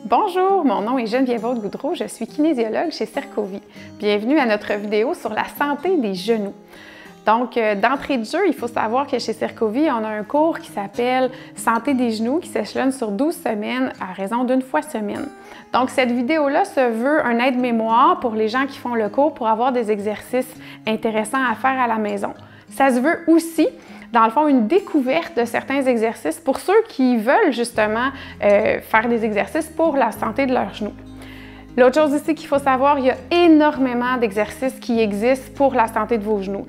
Bonjour, mon nom est Geneviève Goudreau, je suis kinésiologue chez Cercovie. Bienvenue à notre vidéo sur la santé des genoux. Donc, d'entrée de jeu, il faut savoir que chez Cercovie, on a un cours qui s'appelle « Santé des genoux » qui s'échelonne sur 12 semaines à raison d'une fois semaine. Donc, cette vidéo-là se veut un aide-mémoire pour les gens qui font le cours pour avoir des exercices intéressants à faire à la maison. Ça se veut aussi, dans le fond, une découverte de certains exercices pour ceux qui veulent justement faire des exercices pour la santé de leurs genoux. L'autre chose ici qu'il faut savoir, il y a énormément d'exercices qui existent pour la santé de vos genoux.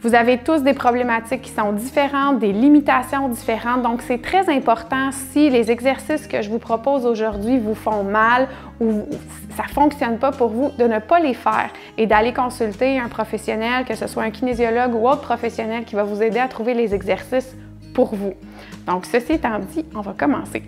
Vous avez tous des problématiques qui sont différentes, des limitations différentes, donc c'est très important si les exercices que je vous propose aujourd'hui vous font mal ou ça ne fonctionne pas pour vous, de ne pas les faire et d'aller consulter un professionnel, que ce soit un kinésiologue ou autre professionnel qui va vous aider à trouver les exercices pour vous. Donc, ceci étant dit, on va commencer.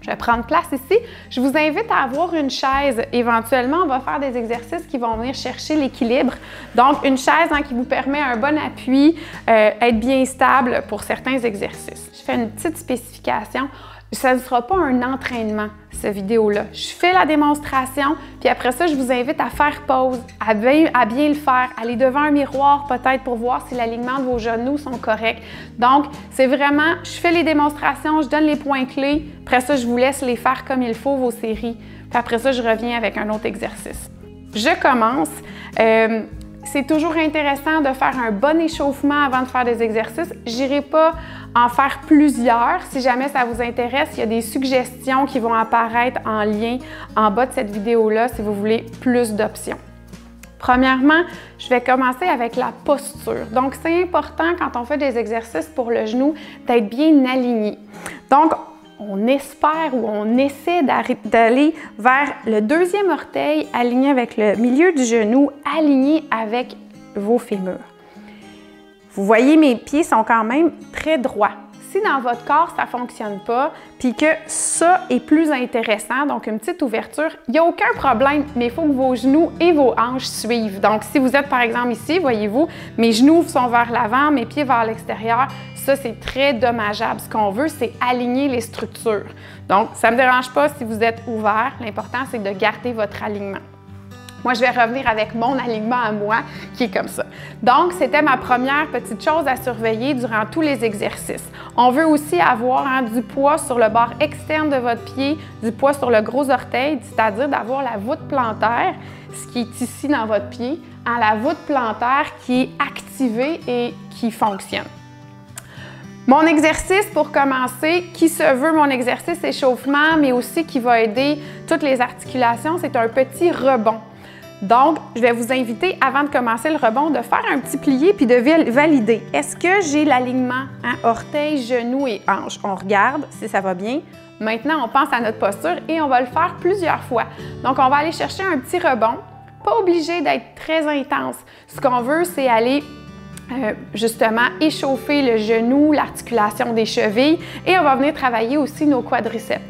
Je vais prendre place ici. Je vous invite à avoir une chaise. Éventuellement, on va faire des exercices qui vont venir chercher l'équilibre. Donc, une chaise qui vous permet un bon appui, être bien stable pour certains exercices. Je fais une petite spécification. Ça ne sera pas un entraînement, cette vidéo-là. Je fais la démonstration, puis après ça, je vous invite à faire pause, à bien le faire, aller devant un miroir peut-être pour voir si l'alignement de vos genoux sont corrects. Donc, c'est vraiment, je fais les démonstrations, je donne les points clés, après ça, je vous laisse les faire comme il faut, vos séries, puis après ça, je reviens avec un autre exercice. Je commence. C'est toujours intéressant de faire un bon échauffement avant de faire des exercices. Je n'irai pas en faire plusieurs. Si jamais ça vous intéresse, il y a des suggestions qui vont apparaître en lien en bas de cette vidéo-là si vous voulez plus d'options. Premièrement, je vais commencer avec la posture. Donc, c'est important quand on fait des exercices pour le genou d'être bien aligné. Donc, on espère ou on essaie d'aller vers le deuxième orteil aligné avec le milieu du genou, aligné avec vos fémurs. Vous voyez, mes pieds sont quand même très droits. Si dans votre corps, ça ne fonctionne pas, puis que ça est plus intéressant, donc une petite ouverture, il n'y a aucun problème, mais il faut que vos genoux et vos hanches suivent. Donc, si vous êtes par exemple ici, voyez-vous, mes genoux sont vers l'avant, mes pieds vers l'extérieur, ça, c'est très dommageable. Ce qu'on veut, c'est aligner les structures. Donc, ça ne me dérange pas si vous êtes ouvert. L'important, c'est de garder votre alignement. Moi, je vais revenir avec mon alignement à moi, qui est comme ça. Donc, c'était ma première petite chose à surveiller durant tous les exercices. On veut aussi avoir du poids sur le bord externe de votre pied, du poids sur le gros orteil, c'est-à-dire d'avoir la voûte plantaire, ce qui est ici dans votre pied, la voûte plantaire qui est activée et qui fonctionne. Mon exercice pour commencer, qui se veut mon exercice échauffement, mais aussi qui va aider toutes les articulations, c'est un petit rebond. Donc, je vais vous inviter, avant de commencer le rebond, de faire un petit plié puis de valider. Est-ce que j'ai l'alignement orteil, genou et hanche? On regarde si ça va bien. Maintenant, on pense à notre posture et on va le faire plusieurs fois. Donc, on va aller chercher un petit rebond. Pas obligé d'être très intense. Ce qu'on veut, c'est aller justement échauffer le genou, l'articulation des chevilles et on va venir travailler aussi nos quadriceps.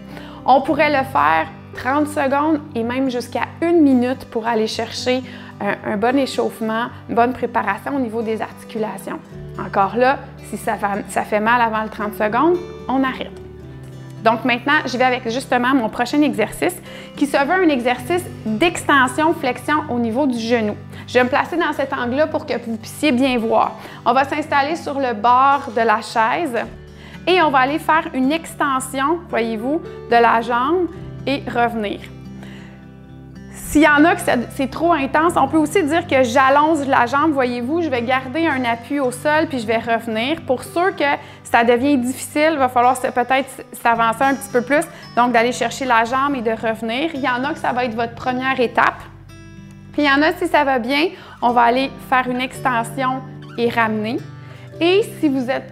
On pourrait le faire 30 secondes et même jusqu'à 1 minute pour aller chercher un bon échauffement, une bonne préparation au niveau des articulations. Encore là, si ça fait mal avant le 30 secondes, on arrête. Donc maintenant, je vais avec justement mon prochain exercice qui se veut un exercice d'extension-flexion au niveau du genou. Je vais me placer dans cet angle-là pour que vous puissiez bien voir. On va s'installer sur le bord de la chaise et on va aller faire une extension, voyez-vous, de la jambe et revenir. S'il y en a que c'est trop intense, on peut aussi dire que j'allonge la jambe, voyez-vous, je vais garder un appui au sol puis je vais revenir. Pour ceux que ça devient difficile, il va falloir peut-être s'avancer un petit peu plus, donc d'aller chercher la jambe et de revenir. Il y en a que ça va être votre première étape. Puis il y en a, si ça va bien, on va aller faire une extension et ramener. Et si vous êtes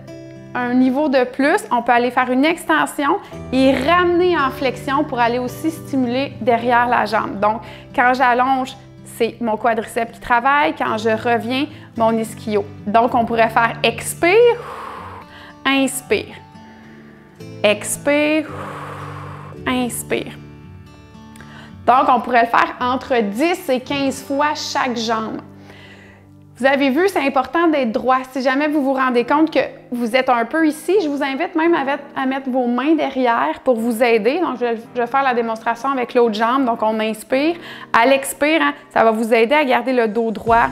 un niveau de plus, on peut aller faire une extension et ramener en flexion pour aller aussi stimuler derrière la jambe. Donc, quand j'allonge, c'est mon quadriceps qui travaille. Quand je reviens, mon ischio. Donc, on pourrait faire expire, inspire. Expire, inspire. Donc, on pourrait le faire entre 10 et 15 fois chaque jambe. Vous avez vu, c'est important d'être droit. Si jamais vous vous rendez compte que vous êtes un peu ici, je vous invite même à mettre vos mains derrière pour vous aider. Donc, je vais faire la démonstration avec l'autre jambe. Donc, on inspire. À l'expire, hein, ça va vous aider à garder le dos droit.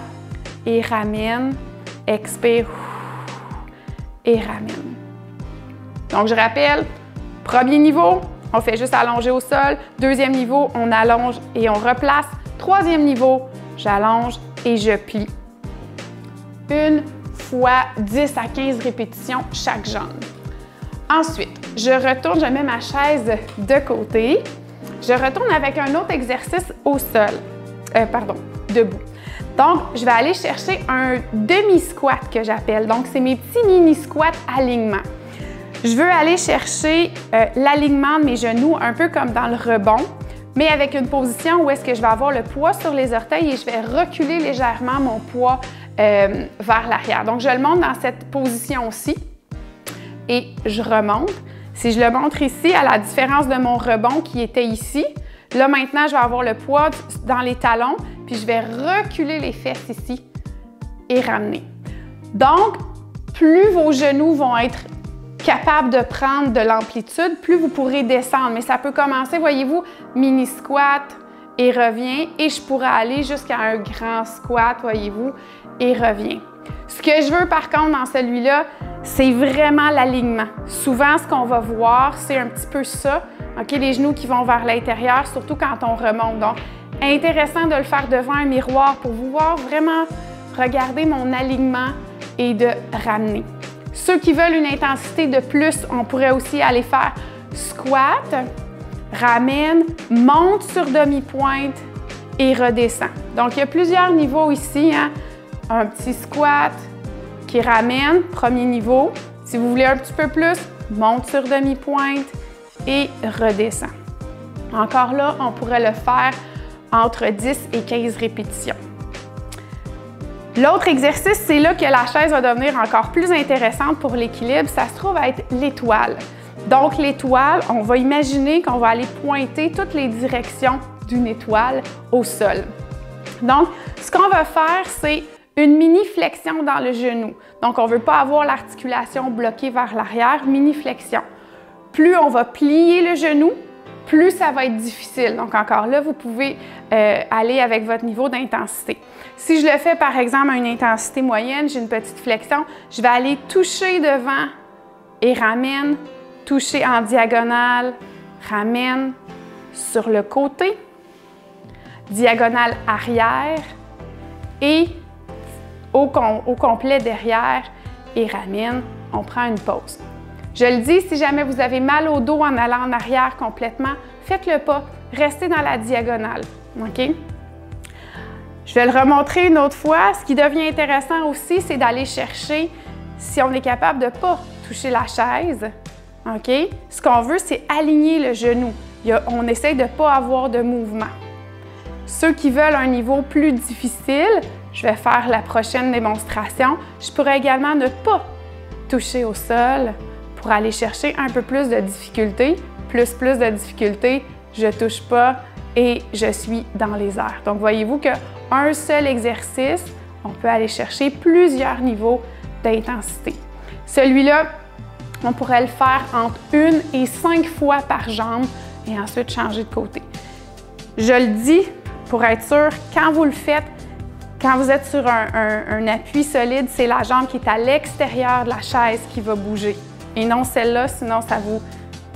Et ramène. Expire. Et ramène. Donc, je rappelle, premier niveau, on fait juste allonger au sol. Deuxième niveau, on allonge et on replace. Troisième niveau, j'allonge et je plie. 1 fois 10 à 15 répétitions chaque jambe. Ensuite, je retourne, je mets ma chaise de côté. Je retourne avec un autre exercice au sol. Debout. Donc, je vais aller chercher un demi-squat que j'appelle. Donc, c'est mes petits mini-squats alignement. Je veux aller chercher l'alignement de mes genoux un peu comme dans le rebond, mais avec une position où est-ce que je vais avoir le poids sur les orteils et je vais reculer légèrement mon poids vers l'arrière. Donc, je le montre dans cette position-ci et je remonte. Si je le montre ici, à la différence de mon rebond qui était ici, là maintenant, je vais avoir le poids dans les talons, puis je vais reculer les fesses ici et ramener. Donc, plus vos genoux vont être capables de prendre de l'amplitude, plus vous pourrez descendre. Mais ça peut commencer, voyez-vous, mini squat et revient, et je pourrais aller jusqu'à un grand squat, voyez-vous, et revient. Ce que je veux par contre dans celui-là, c'est vraiment l'alignement. Souvent, ce qu'on va voir, c'est un petit peu ça, OK, les genoux qui vont vers l'intérieur, surtout quand on remonte. Donc, intéressant de le faire devant un miroir pour vous voir vraiment regarder mon alignement et de ramener. Ceux qui veulent une intensité de plus, on pourrait aussi aller faire squat, ramène, monte sur demi-pointe et redescend. Donc, il y a plusieurs niveaux ici, hein? Un petit squat qui ramène, premier niveau. Si vous voulez un petit peu plus, monte sur demi-pointe et redescend. Encore là, on pourrait le faire entre 10 et 15 répétitions. L'autre exercice, c'est là que la chaise va devenir encore plus intéressante pour l'équilibre. Ça se trouve à être l'étoile. Donc, l'étoile, on va imaginer qu'on va aller pointer toutes les directions d'une étoile au sol. Donc, ce qu'on va faire, c'est une mini flexion dans le genou. Donc, on ne veut pas avoir l'articulation bloquée vers l'arrière, mini flexion. Plus on va plier le genou, plus ça va être difficile. Donc, encore là, vous pouvez aller avec votre niveau d'intensité. Si je le fais, par exemple, à une intensité moyenne, j'ai une petite flexion, je vais aller toucher devant et ramène, toucher en diagonale, ramène sur le côté, diagonale arrière et au complet derrière et ramène, on prend une pause. Je le dis, si jamais vous avez mal au dos en allant en arrière complètement, faites-le pas, restez dans la diagonale, OK? Je vais le remontrer une autre fois. Ce qui devient intéressant aussi, c'est d'aller chercher si on est capable de ne pas toucher la chaise, OK? Ce qu'on veut, c'est aligner le genou. On essaie de ne pas avoir de mouvement. Ceux qui veulent un niveau plus difficile, je vais faire la prochaine démonstration. Je pourrais également ne pas toucher au sol pour aller chercher un peu plus de difficulté. Plus de difficulté, je ne touche pas et je suis dans les airs. Donc, voyez-vous qu'un seul exercice, on peut aller chercher plusieurs niveaux d'intensité. Celui-là, on pourrait le faire entre 1 et 5 fois par jambe et ensuite changer de côté. Je le dis pour être sûr, quand vous le faites, quand vous êtes sur un appui solide, c'est la jambe qui est à l'extérieur de la chaise qui va bouger et non celle-là, sinon ça vous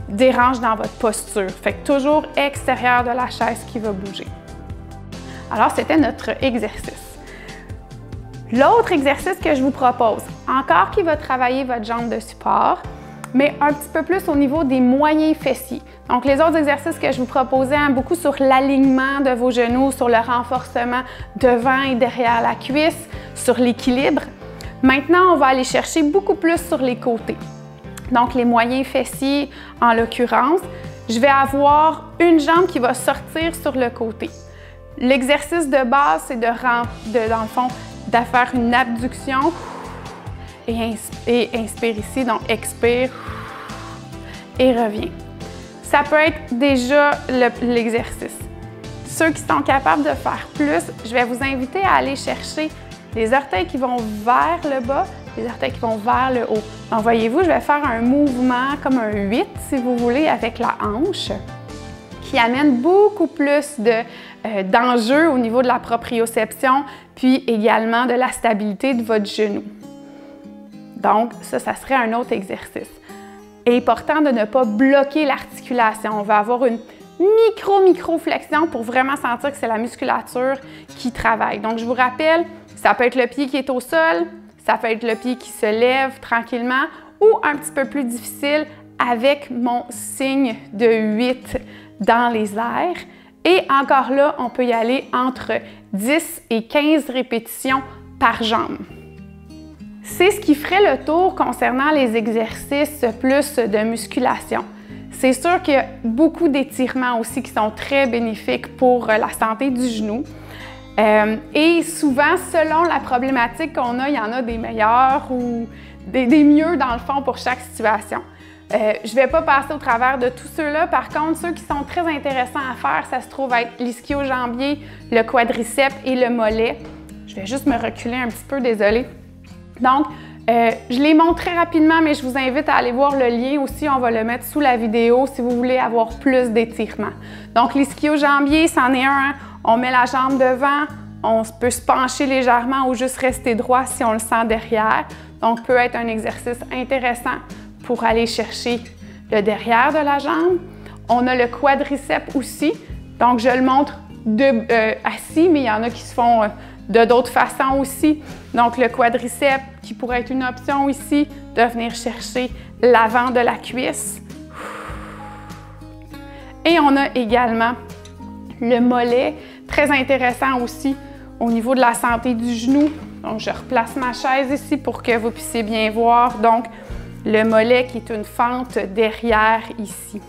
dérange dans votre posture. Fait que toujours extérieur de la chaise qui va bouger. Alors, c'était notre exercice. L'autre exercice que je vous propose, encore qui va travailler votre jambe de support, mais un petit peu plus au niveau des moyens fessiers. Donc, les autres exercices que je vous proposais, hein, beaucoup sur l'alignement de vos genoux, sur le renforcement devant et derrière la cuisse, sur l'équilibre. Maintenant, on va aller chercher beaucoup plus sur les côtés. Donc, les moyens fessiers, en l'occurrence, je vais avoir une jambe qui va sortir sur le côté. L'exercice de base, c'est dans le fond, de faire une abduction et inspire ici, donc expire et reviens. Ça peut être déjà l'exercice. Ceux qui sont capables de faire plus, je vais vous inviter à aller chercher les orteils qui vont vers le bas, les orteils qui vont vers le haut. Donc, voyez-vous, je vais faire un mouvement comme un 8, si vous voulez, avec la hanche, qui amène beaucoup plus d'enjeux au niveau de la proprioception, puis également de la stabilité de votre genou. Donc, ça serait un autre exercice. Important de ne pas bloquer l'articulation. On va avoir une micro-flexion pour vraiment sentir que c'est la musculature qui travaille. Donc, je vous rappelle, ça peut être le pied qui est au sol, ça peut être le pied qui se lève tranquillement ou un petit peu plus difficile avec mon signe de 8 dans les airs. Et encore là, on peut y aller entre 10 et 15 répétitions par jambe. C'est ce qui ferait le tour concernant les exercices plus de musculation. C'est sûr qu'il y a beaucoup d'étirements aussi qui sont très bénéfiques pour la santé du genou. Et souvent, selon la problématique qu'on a, il y en a des meilleurs ou des mieux dans le fond pour chaque situation. Je ne vais pas passer au travers de tous ceux-là. Par contre, ceux qui sont très intéressants à faire, ça se trouve être l'ischio-jambier, le quadriceps et le mollet. Je vais juste me reculer un petit peu, désolée. Donc, je les montre très rapidement, mais je vous invite à aller voir le lien aussi. On va le mettre sous la vidéo si vous voulez avoir plus d'étirements. Donc, l'ischio-jambier, c'en est un. Hein? On met la jambe devant, on peut se pencher légèrement ou juste rester droit si on le sent derrière. Donc, peut être un exercice intéressant pour aller chercher le derrière de la jambe. On a le quadriceps aussi. Donc, je le montre assis, mais il y en a qui se font de d'autres façons aussi. Donc, le quadriceps qui pourrait être une option ici, de venir chercher l'avant de la cuisse. Et on a également le mollet, très intéressant aussi au niveau de la santé du genou. Donc, je replace ma chaise ici pour que vous puissiez bien voir. Donc, le mollet qui est une fente derrière ici.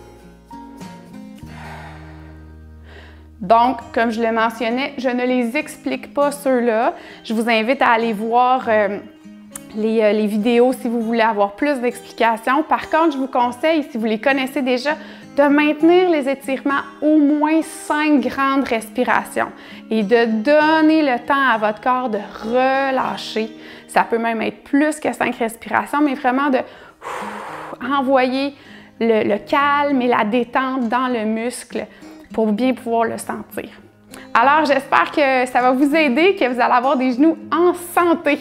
Donc, comme je le mentionnais, je ne les explique pas ceux-là. Je vous invite à aller voir les vidéos si vous voulez avoir plus d'explications. Par contre, je vous conseille, si vous les connaissez déjà, de maintenir les étirements au moins 5 grandes respirations et de donner le temps à votre corps de relâcher. Ça peut même être plus que 5 respirations, mais vraiment de envoyer le calme et la détente dans le muscle pour bien pouvoir le sentir. Alors, j'espère que ça va vous aider, que vous allez avoir des genoux en santé.